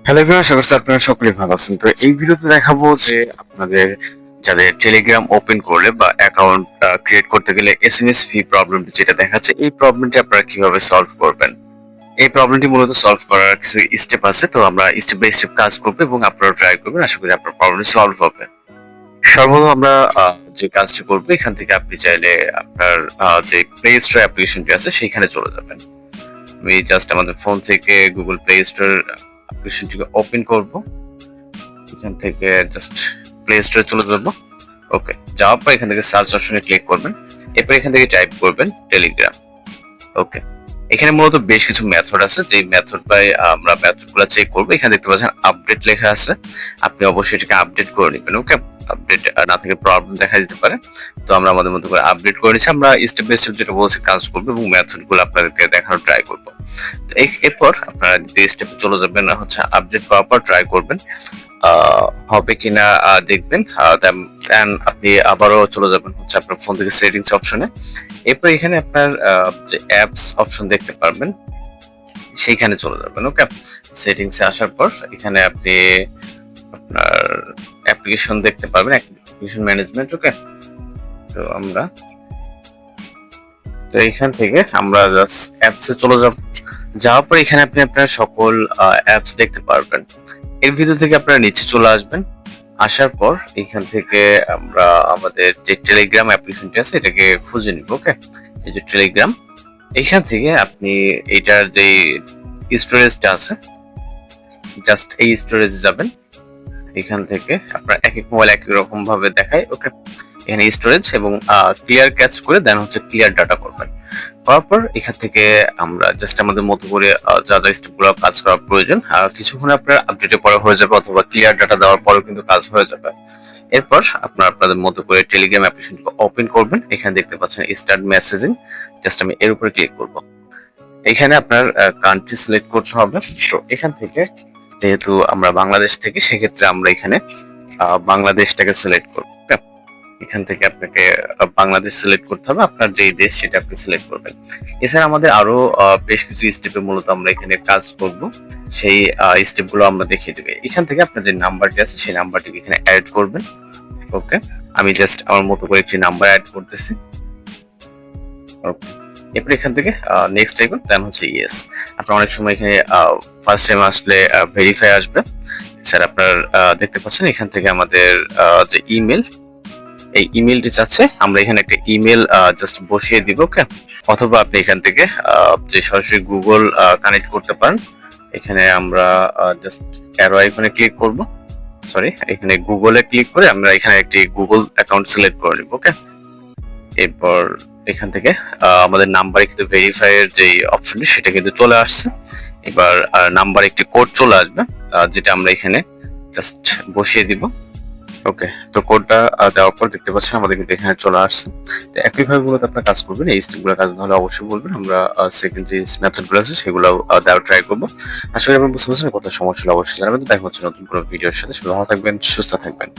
Hello everyone, আশা করছি আপনারা সকলেই ভালো আছেন। তো এই ভিডিওতে দেখাবো যে আপনাদের যাদের টেলিগ্রাম ওপেন করলে বা অ্যাকাউন্ট ক্রিয়েট করতে গেলে এসএমএস ফি প্রবলেমটি যেটা দেখাচ্ছে, এই প্রবলেমটি আপনারা কিভাবে সলভ করবেন। এই প্রবলেমটি মূলত সলভ করার কিছু স্টেপ আছে, তো আমরা স্টেপ বাই স্টেপ কাজ করবো এবং আপনারা ট্রাই করবেন। আশা করি আপনার প্রবলেম সলভ হবে। সর্বপ্রথম আমরা যে কাজটি করবো, এখান থেকে আপনি চাইলে আপনার যে প্লে স্টোর অ্যাপ্লিকেশনটি আছে সেখানে চলে যাবেন। আমি জাস্ট আমাদের ফোন থেকে গুগল প্লে স্টোর অ্যাপ্লিকেশনটিকে ওপেন করব। এখান থেকে জাস্ট প্লে স্টোরে চলে যাব। ওকে, যাওয়ার পর এখান থেকে সার্চ অপশনে ক্লিক করবেন। এরপর এখান থেকে টাইপ করবেন টেলিগ্রাম। ওকে, এখানে মূলত বেশ কিছু মেথড আছে, যেই মেথড বাই আমরা মেথডগুলো চেক করবো। এখানে দেখতে পাচ্ছেন আপডেট লেখা আছে, আপনি অবশ্যই এটাকে আপডেট করে নেবেন। ওকে, আপডেট না থেকে প্রবলেম দেখা দিতে পারে, তো আমরা আমাদের মতো করে আপডেট করে নিচ্ছি। আমরা স্টেপ বাই স্টেপ যেটা বলছি কাজ করবো এবং মেথডগুলো আপনাদেরকে দেখানোর ট্রাই করবো। এরপর আপনারা দ্বিতীয় স্টেপে চলে যাবেন, হচ্ছে আপডেট করার পর ট্রাই করবেন হবে কিনা দেখবেন। দেন আপনি আবারও চলে যাবেন হচ্ছে আপনার ফোন থেকে সেটিংস অপশনে। এরপর এখানে আপনার যে অ্যাপস অপশন দেখতে পারবেন, সেইখানে চলে যাবেন। ওকে, সেটিংসে আসার পর এখানে আপনি আপনার অ্যাপ্লিকেশন দেখতে পারবেন, অ্যাপ্লিকেশন ম্যানেজমেন্ট। ওকে, তো এখান থেকে আমরা জাস্ট অ্যাপসে চলে যাব। যাওয়ার পর এখানে আপনি আপনার সকল অ্যাপস দেখতে পারবেন। এর ভিতর থেকে আপনারা নিচে চলে আসবেন। আসার পর এখান থেকে আমরা আমাদের যে টেলিগ্রাম অ্যাপ্লিকেশনটি আছে এটাকে খুঁজে নিব। ওকে, এই যে টেলিগ্রাম, এখান থেকে আপনি এটার যে স্টোরেজটা আছে, জাস্ট এই স্টোরেজে যাবেন। এখান থেকে আপনার এক এক মোবাইল এক এক রকম ভাবে দেখায়। ওকে, এখানে স্টোরেজ এবং ক্লিয়ার ক্যাচ করে দেন হচ্ছে ক্লিয়ার ডাটা করবেন। করার পর এখান থেকে আমরা জাস্ট আমাদের মতো করে যা যা স্টেপগুলো কাজ করা প্রয়োজন কিছুক্ষণ আপনার আপডেটে পরে হয়ে যাবে, অথবা ক্লিয়ার ডাটা দেওয়ার পরেও কিন্তু কাজ হয়ে যাবে। এরপর আপনাদের মতো করে টেলিগ্রাম অ্যাপ্লিকেশনটি ওপেন করবেন। এখানে দেখতে পাচ্ছেন স্টার্ট মেসেজিং, জাস্ট আমি এর উপরে ক্লিক করব। এখানে আপনার কান্ট্রি সিলেক্ট করতে হবে। তো এখান থেকে যেহেতু আমরা বাংলাদেশ থেকে, সেক্ষেত্রে আমরা এখানে বাংলাদেশটাকে সিলেক্ট করব। এখান থেকে আপনাকে বাংলাদেশ সিলেক্ট করতে হবে, আপনার যেই দেশ সেটা আপনি সিলেক্ট করবেন। এছাড়া আমাদের আরো বেশ কিছু স্টেপে মূলত আমরা এখানে কাজ করব, সেই স্টেপগুলো আমরা দেখিয়ে দেবে। এখান থেকে আপনার যে নাম্বারটি আছে সেই নাম্বারটিকে এখানে অ্যাড করবেন। ওকে, আমি জাস্ট আমার মতো করে একটি নাম্বার অ্যাড করতেছি। ওকে, এরপর এখান থেকে নেক্সট টাইপের দেন হচ্ছে ইয়েস। আপনার অনেক সময় এখানে ফার্স্ট টাইম আসলে ভেরিফাই আসবে। স্যার আপনার দেখতে পাচ্ছেন এখান থেকে আমাদের যে ইমেল, এই ইমেলটি চাচ্ছে, আমরা এখানে একটা ইমেল জাস্ট বসিয়ে দিব। ওকে, অথবা আপনি এখান থেকে যে সরাসরি গুগল কানেক্ট করতে পারেন। এখানে আমরা জাস্ট অ্যারো আইকনে ক্লিক করব, সরি এখানে গুগলে ক্লিক করে আমরা এখানে একটি গুগল অ্যাকাউন্ট সিলেক্ট করে নিব। ওকে, এরপর এখান থেকে আমাদের নাম্বার কিন্তু ভেরিফাই এর যে অপশনটি সেটা কিন্তু চলে আসছে। এবার নাম্বার একটি কোড চলে আসবে, যেটা আমরা এখানে জাস্ট বসিয়ে দিব। ওকে, তো কোডটা দেওয়ার পর দেখতে পাচ্ছেন আমাদের কিন্তু এখানে চলে আসছে। তো একইভাবে মূলত আপনার কাজ করবেন। এই স্টেপগুলো কাজ না হলে অবশ্যই বলবেন, আমরা সেকেন্ড যে মেথডগুলো আছে সেগুলো দেওয়ার ট্রাই করবো। আশা করি আপনারা বুঝতে পারছেন, কত সমস্যা হলে অবশ্যই জানাবেন। দেখা হচ্ছে নতুন কোনো ভিডিওর সাথে। ভালো থাকবেন, সুস্থ থাকবেন।